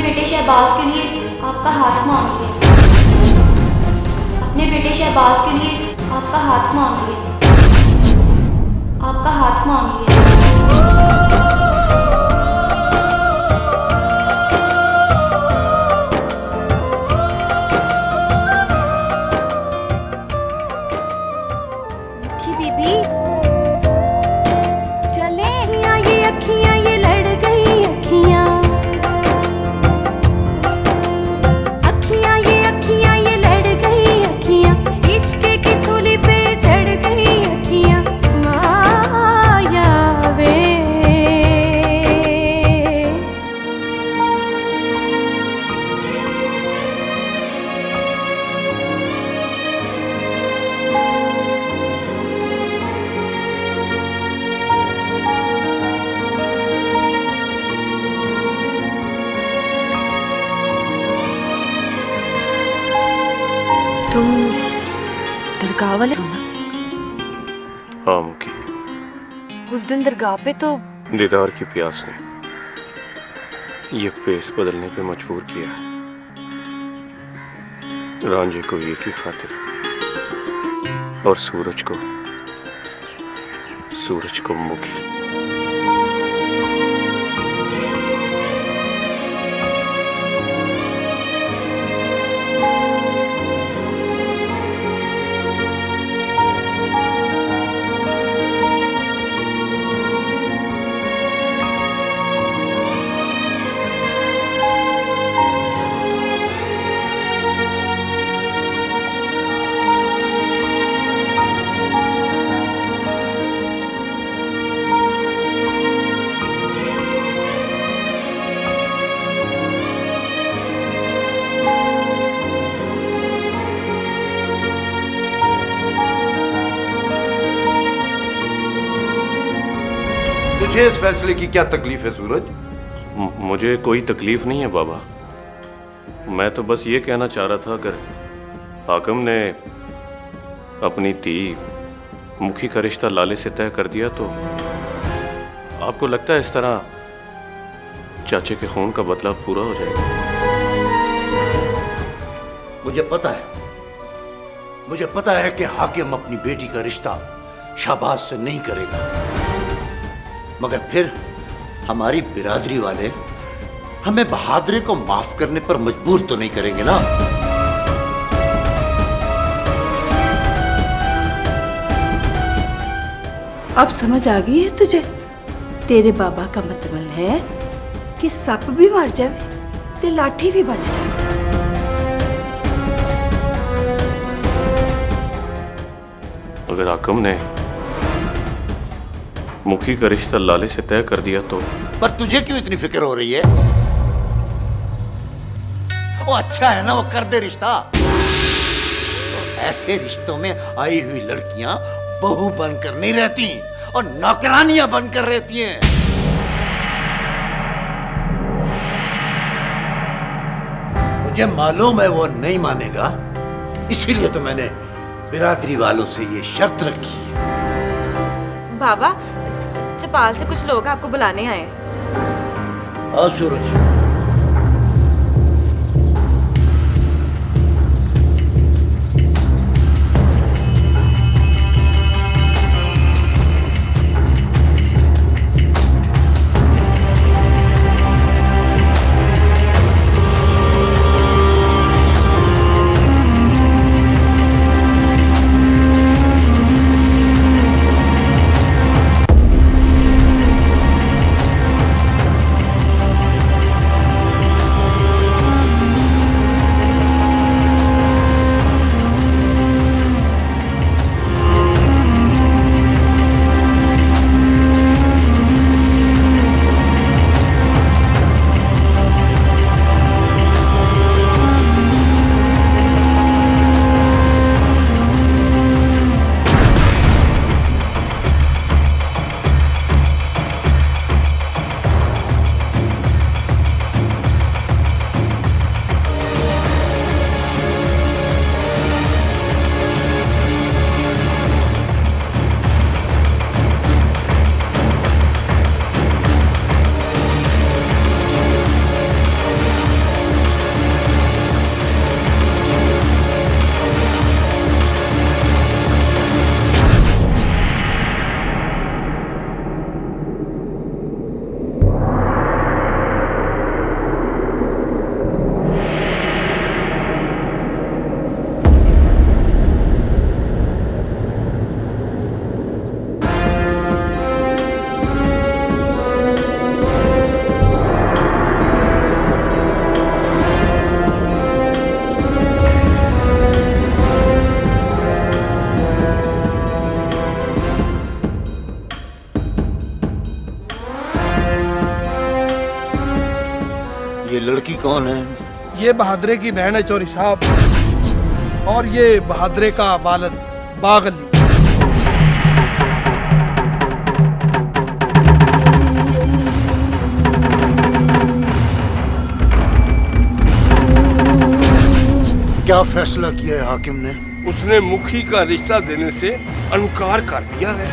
बेटे शहबाज के लिए आपका हाथ मांगिए। अपने बेटे शहबाज के लिए आपका हाथ मांगिए। आपका हाथ मांगिए। बीबी चले ये अखियां ये लड़ गई अखियां ये लड़ गई अखियां इश्क की सूली पे चढ़ गई अखियां माया वे। तुम दरगाह वाले हो ना? हाँ मुकी, उस दिन दरगाह पे तो दीदार की प्यास ने ये फेस बदलने पे मजबूर किया। रांझे को ये की खातिर और सूरज को मुकी। तुझे इस फैसले की क्या तकलीफ है सूरज? मुझे कोई तकलीफ नहीं है बाबा। मैं तो बस ये कहना चाह रहा था, अगर हाकिम ने अपनी धी मुखी का रिश्ता लाले से तय कर दिया तो आपको लगता है इस तरह चाचे के खून का बदला पूरा हो जाएगा? मुझे पता है कि हाकिम अपनी बेटी का रिश्ता शहबाज से नहीं करेगा, मगर फिर हमारी बिरादरी वाले हमें बहादुरी को माफ करने पर मजबूर तो नहीं करेंगे ना? अब समझ आ गई है तुझे? तेरे बाबा का मतलब है कि सप भी मर जाए ते लाठी भी बच जाए। अगर हाकिम ने मुखी का रिश्ता लाले से तय कर दिया तो? पर तुझे क्यों इतनी फिक्र हो रही है? वो अच्छा है ना, वो कर दे रिश्ता। ऐसे रिश्तों में आई हुई लड़कियां बहू बनकर नहीं रहती और नौकरानियां बनकर रहती हैं। मुझे मालूम है वो नहीं मानेगा, इसीलिए तो मैंने बिरादरी वालों से ये शर्त रखी है। बाबा, चपाल से कुछ लोग आपको बुलाने आए। आओ सूरज। ये लड़की कौन है? ये बहादुरे की बहन है चौधरी साहब, और ये बहादुरे का वालिद बागली। क्या फैसला किया है हाकिम ने? उसने मुखी का रिश्ता देने से इनकार कर दिया है।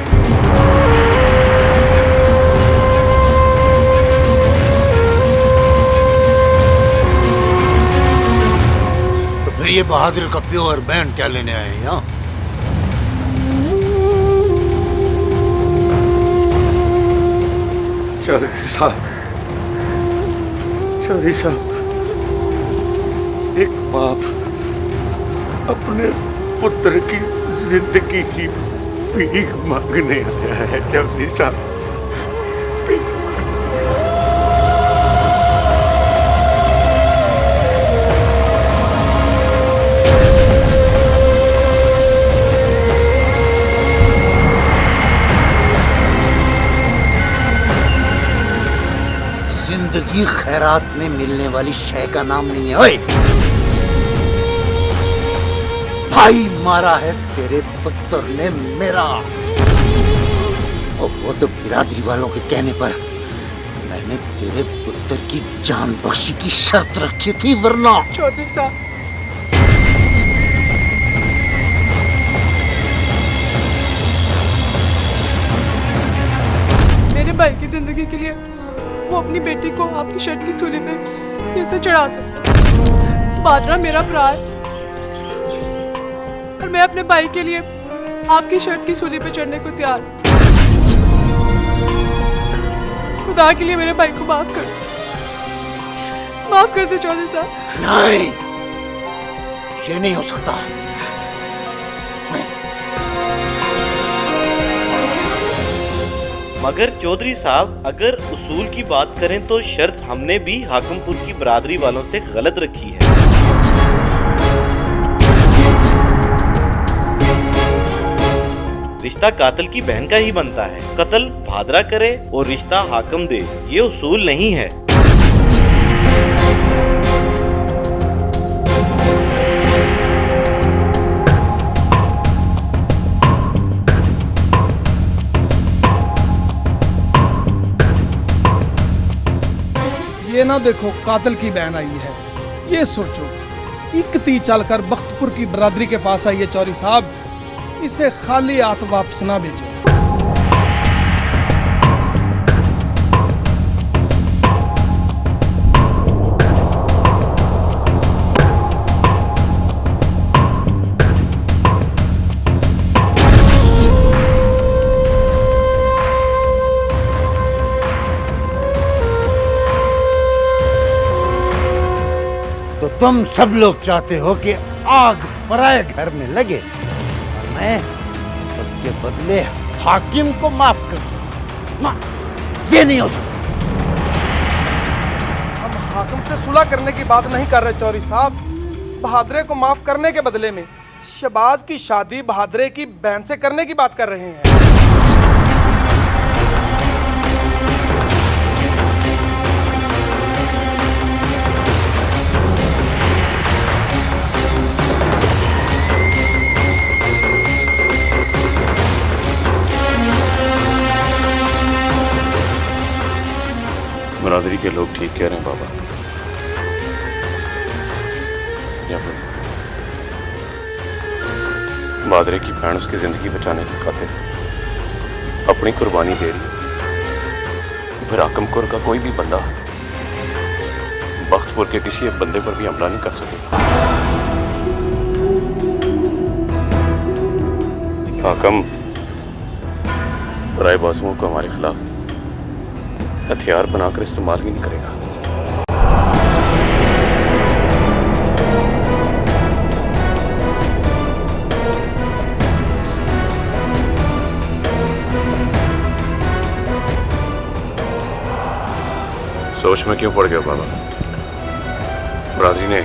तो फिर ये बहादुर का प्यो और बहन क्या लेने आए हैं यहाँ? चौधरी साहब, एक बाप अपने पुत्र की जिंदगी की भीख मांगने आया है। चौधरी साहब, जिंदगी खैरात में मिलने वाली शय का नाम नहीं है। ओए, भाई मारा है तेरे पुत्र ने मेरा, और वो तो बिरादरी वालों के कहने पर मैंने तेरे पुत्र की जान बख्शी की शर्त रखी थी, वरना चौधरी साहब, मेरे भाई की जिंदगी के लिए वो अपनी बेटी को आपकी शर्त की सूली पे कैसे चढ़ा सकता? बादरा मेरा भरा है और मैं अपने भाई के लिए आपकी शर्त की सूली पे चढ़ने को तैयार हूं। खुदा के लिए मेरे भाई को माफ कर दो चौधरी साहब। नहीं, ये नहीं हो सकता। मगर चौधरी साहब, अगर उसूल की बात करें तो शर्त हमने भी हाकिमपुर की बरादरी वालों से गलत रखी है। रिश्ता कातिल की बहन का ही बनता है। कत्ल भादरा करे और रिश्ता हाकिम दे, ये उसूल नहीं है। ये ना देखो कातिल की बहन आई है, ये सोचो इकती चलकर बख्तपुर की बरादरी के पास आई है। चौधरी साहब, इसे खाली हाथ वापस ना भेजो। तो तुम सब लोग चाहते हो कि आग पराये घर में लगे और मैं उसके बदले हाकिम को माफ कर दूं। ना, ये नहीं हो सकता। हम हाकिम से सुलह करने की बात नहीं कर रहे चौधरी साहब, बहादुरे को माफ करने के बदले में शहबाज की शादी बहादुरे की बहन से करने की बात कर रहे हैं। बरादरी के लोग ठीक कह रहे हैं बाबा। या फिर बहादुरे की बहन उसकी जिंदगी बचाने की खातिर अपनी कुर्बानी दे रही है। फिर हाकिमपुर का कोई भी बंदा बख्तपुर के किसी एक बंदे पर भी हमला नहीं कर सकेगा। हाकिम राय बाजुओं को हमारे खिलाफ हथियार बनाकर इस्तेमाल भी नहीं करेगा। सोच में क्यों पड़ गया बाबा? बरादरी ने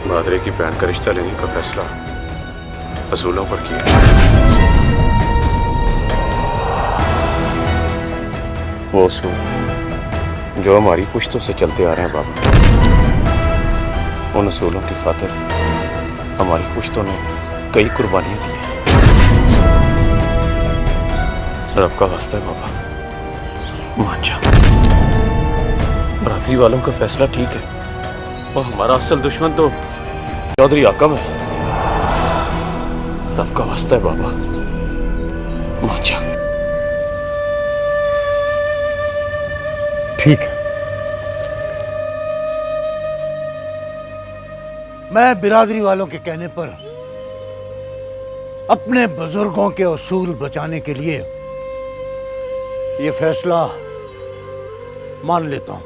बहादुरे की बहन का रिश्ता लेने का फैसला असूलों पर किया। वो जो हमारी पुश्तों से चलते आ रहे हैं बाबा। उन असूलों की खातिर हमारी पुश्तों ने कई कुर्बानियां दी हैं। रब का वास्ता है बाबा, मान जा। बरादरी वालों का फैसला ठीक है और हमारा असल दुश्मन तो चौधरी आकम है। रब का वास्ता है बाबा, मान जा। ठीक है, मैं बिरादरी वालों के कहने पर अपने बुजुर्गों के उसूल बचाने के लिए ये फैसला मान लेता हूं।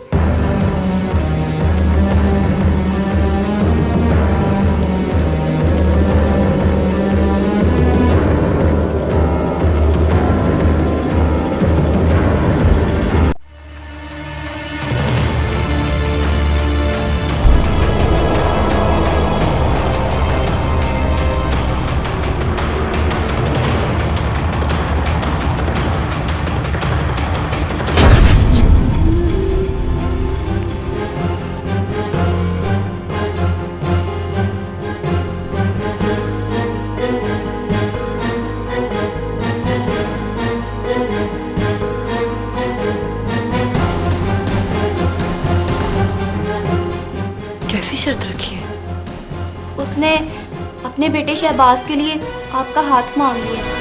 कैसी शर्त रखी है? उसने अपने बेटे शहबाज के लिए आपका हाथ मांग लिया।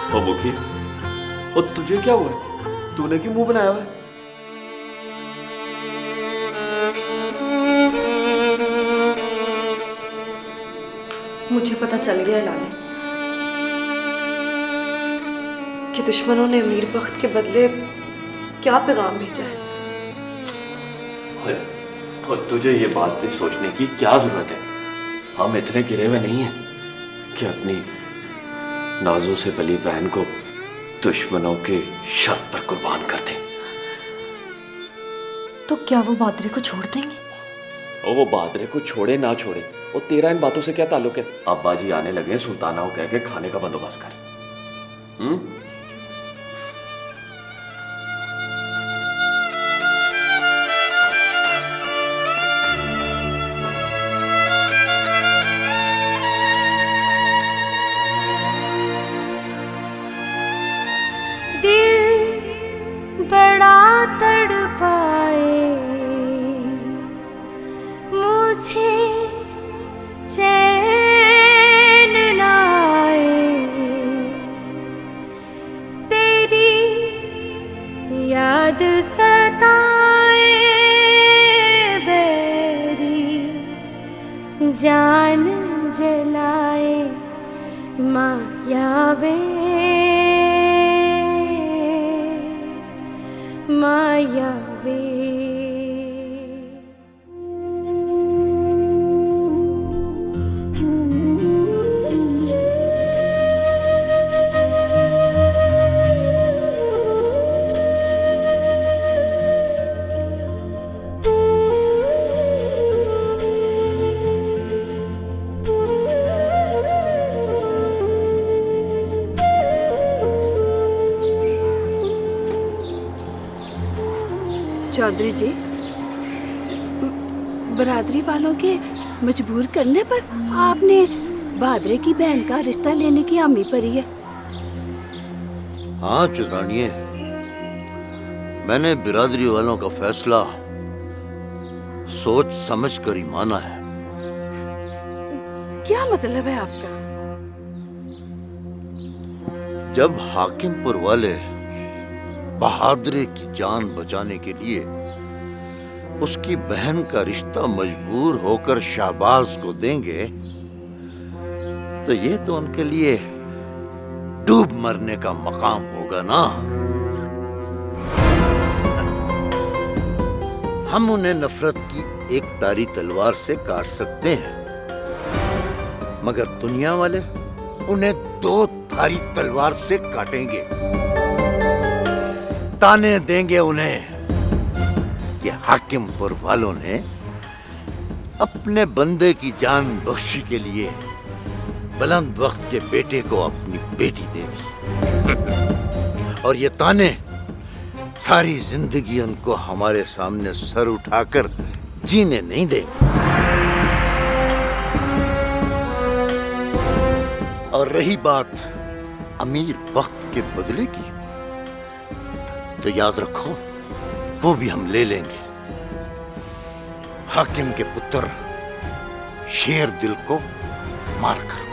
ओ मुखी, और तुझे क्या हुआ है? तूने क्यों मुंह बनाया हुआ है? मुझे पता चल गया लाले कि दुश्मनों ने अमीर बख्त के बदले क्या पैगाम भेजा है। और तुझे ये बातें सोचने की क्या जरूरत है? हम इतने गिरे हुए नहीं हैं कि अपनी नाजों से पली बहन को दुश्मनों के शर्त पर कुर्बान कर दें। तो क्या वो बादरे को छोड़ देंगे? और वो बादरे को छोड़े ना छोड़े, और तेरा इन बातों से क्या ताल्लुक है? अब्बा जी आने लगे, सुल्ताना को कह के खाने का बंदोबस्त कर। बड़ा तड़पाए मुझे चैन न आए, तेरी याद सताए बैरी, जान जलाए मायावे मायावे। चौधरी जी, बरादरी वालों के मजबूर करने पर आपने बहादुर की बहन का रिश्ता लेने की हामी भरी है। हाँ चुरानिए, मैंने बिरादरी वालों का फैसला सोच समझ कर ही माना है। क्या मतलब है आपका? जब हाकिमपुर वाले बहादुर की जान बचाने के लिए उसकी बहन का रिश्ता मजबूर होकर शाहबाज को देंगे, तो ये तो उनके लिए डूब मरने का मकाम होगा ना। हम उन्हें नफरत की एक तारी तलवार से काट सकते हैं, मगर दुनिया वाले उन्हें दो धारी तलवार से काटेंगे। ताने देंगे उन्हें कि हाकिमपुर वालों ने अपने बंदे की जान बख्शी के लिए बुलंद वक्त के बेटे को अपनी बेटी दे दी। और ये ताने सारी जिंदगी उनको हमारे सामने सर उठाकर जीने नहीं देंगे। और रही बात अमीर वक्त के बदले की, तो याद रखो वो भी हम ले लेंगे। हाकिम के पुत्र शेर दिल को मारकर।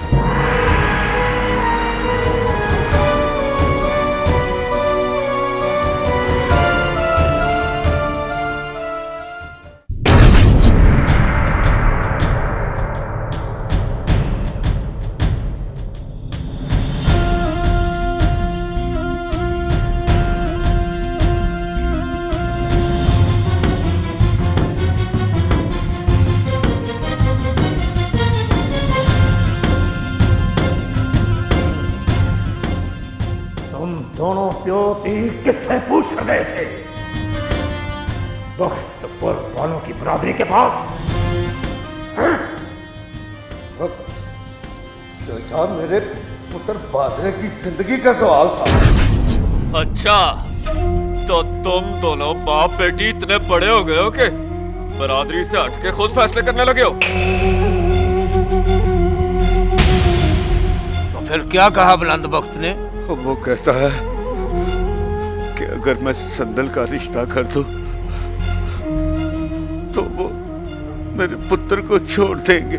दोनों प्योती किससे पूछ कर गए थे? बख्तपुर वालों की बरादरी के पास। साहब, मेरे पुत्र बहादुर की जिंदगी का सवाल था। अच्छा, तो तुम दोनों बाप बेटी इतने बड़े हो गए हो कि बरादरी से हट के खुद फैसले करने लगे हो? तो फिर क्या कहा बुलंद बख्त ने? वो कहता है कि अगर मैं संदल का रिश्ता कर दूं तो वो मेरे पुत्र को छोड़ देंगे।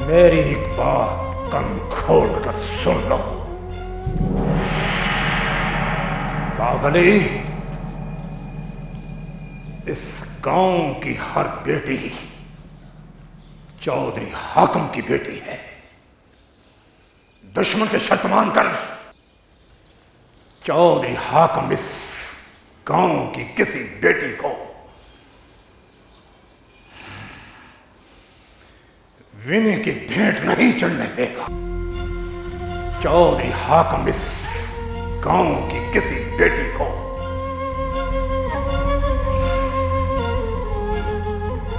मेरी एक बात कान खोल कर सुन लो बागली, इस गांव की हर बेटी चौधरी हाकिम की बेटी है। दुश्मन के शर्त मानकर चौधरी हाकिम इस गांव की किसी बेटी को विनय की भेंट नहीं चढ़ने देगा। चौधरी हाकिम इस गांव की किसी बेटी को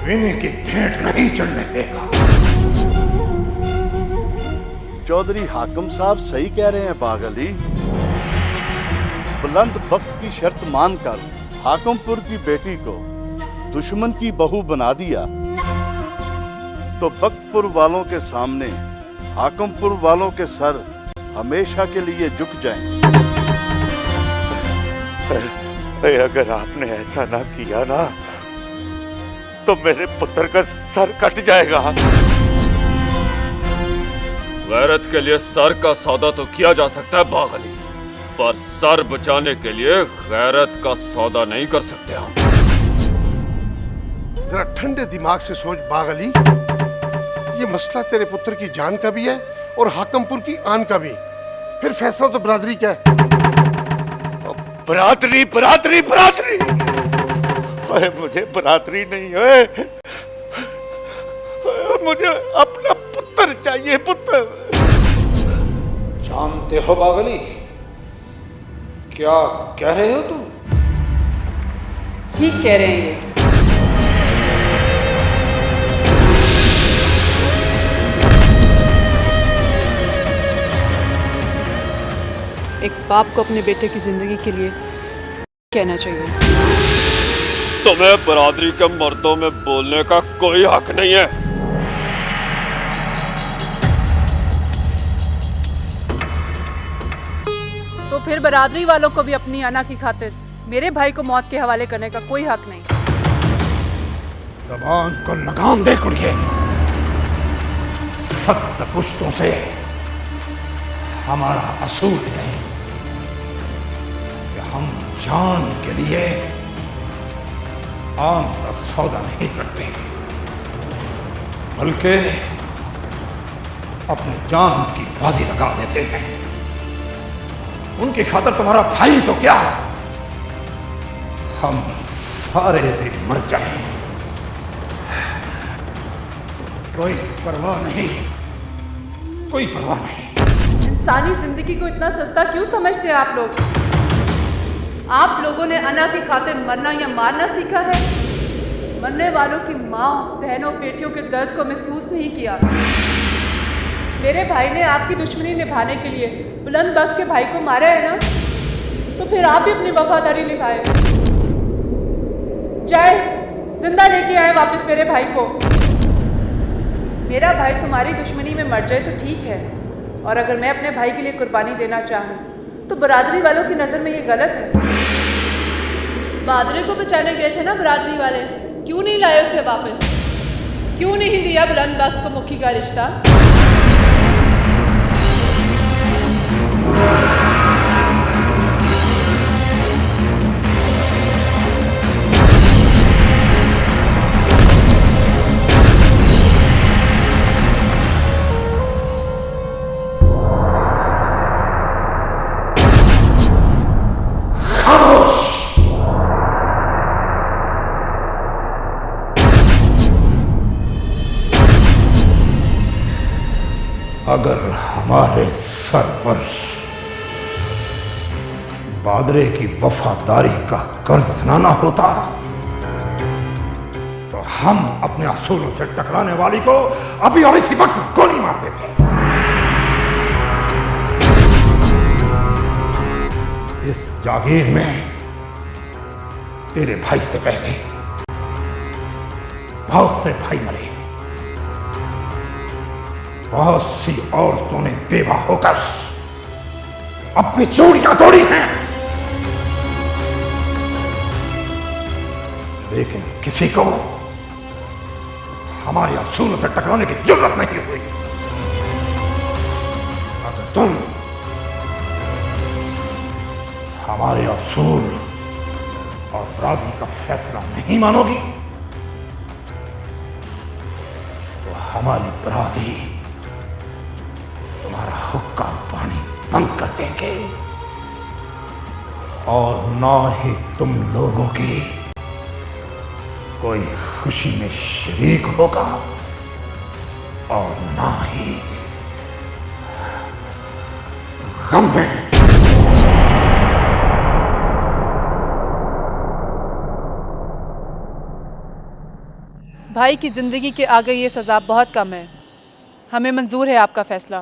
विनय की भेंट नहीं चढ़ने देगा। चौधरी हाकिम साहब सही कह रहे हैं बागली। बुलंद बख्त की शर्त मानकर हाकिमपुर की बेटी को दुश्मन की बहू बना दिया तो बख्तपुर वालों के सामने हाकिमपुर वालों के सर हमेशा के लिए झुक जाएंगे। अगर आपने ऐसा ना किया ना तो मेरे पुत्र का सर कट जाएगा। गैरत के लिए सर का सौदा तो किया जा सकता है बागली, पर सर बचाने के लिए गैरत का सौदा नहीं कर सकते हम। जरा ठंडे दिमाग से सोच बागली, ये मसला तेरे पुत्र की जान का भी है और हाकिमपुर की आन का भी। फिर फैसला तो बरादरी का है। बरादरी बरादरी बरादरी, ओए मुझे बरादरी नहीं है, मुझे अपना पुत्र चाहिए, पुत्र। जानते हो बागली क्या कह रहे हो तुम? ठीक कह रहे हैं ये। एक बाप को अपने बेटे की जिंदगी के लिए कहना चाहिए? तुम्हें बरादरी के मर्दों में बोलने का कोई हक नहीं है। तो फिर बरादरी वालों को भी अपनी अना की खातिर मेरे भाई को मौत के हवाले करने का कोई हक नहीं। जबान को लगाम दे कुड़िए। 7 पुश्तों से हमारा असूल है कि हम जान के लिए आम का सौदा नहीं करते, बल्कि अपनी जान की बाजी लगा देते हैं। उनकी खातिर तुम्हारा भाई तो क्या, हम सारे भी मर जाएं तो कोई परवाह नहीं, कोई परवाह नहीं। इंसानी जिंदगी को इतना सस्ता क्यों समझते हैं आप लोग? आप लोगों ने अना की खातिर मरना या मारना सीखा है। मरने वालों की माँ, बहनों, बेटियों के दर्द को महसूस नहीं किया। मेरे भाई ने आपकी दुश्मनी निभाने के लिए बुलंद बख्त के भाई को मारा है ना, तो फिर आप भी अपनी वफादारी निभाए। जाए जिंदा लेके आए वापस मेरे भाई को। मेरा भाई तुम्हारी दुश्मनी में मर जाए तो ठीक है, और अगर मैं अपने भाई के लिए कुर्बानी देना चाहूँ तो बरादरी वालों की नज़र में ये गलत है। बहादुरी को बचाने गए थे ना बरादरी वाले, क्यों नहीं लाए उसे वापस? क्यों नहीं दिया बुलंद बख्त को मुखी का रिश्ता? अगर हमारे सर पर बादरे की वफादारी का कर्ज ना होता तो हम अपने असूलों से टकराने वाली को अभी और इसी वक्त गोली मार देते। इस जागीर में तेरे भाई से पहले बहुत से भाई मरे, बहुत सी औरतों ने बेवा होकर अपनी चूड़ियां तोड़ी हैं, लेकिन किसी को हमारे असूलों से टकराने की जरूरत नहीं हुई। अगर तुम हमारे असूल और बरादरी का फैसला नहीं मानोगी तो हमारी बरादरी तुम्हारा हुक्का पानी बंद कर देंगे, और ना ही तुम लोगों की कोई खुशी में शरीक होगा और ना ही गम में। भाई की जिंदगी के आगे ये सजा बहुत कम है। हमें मंजूर है आपका फैसला।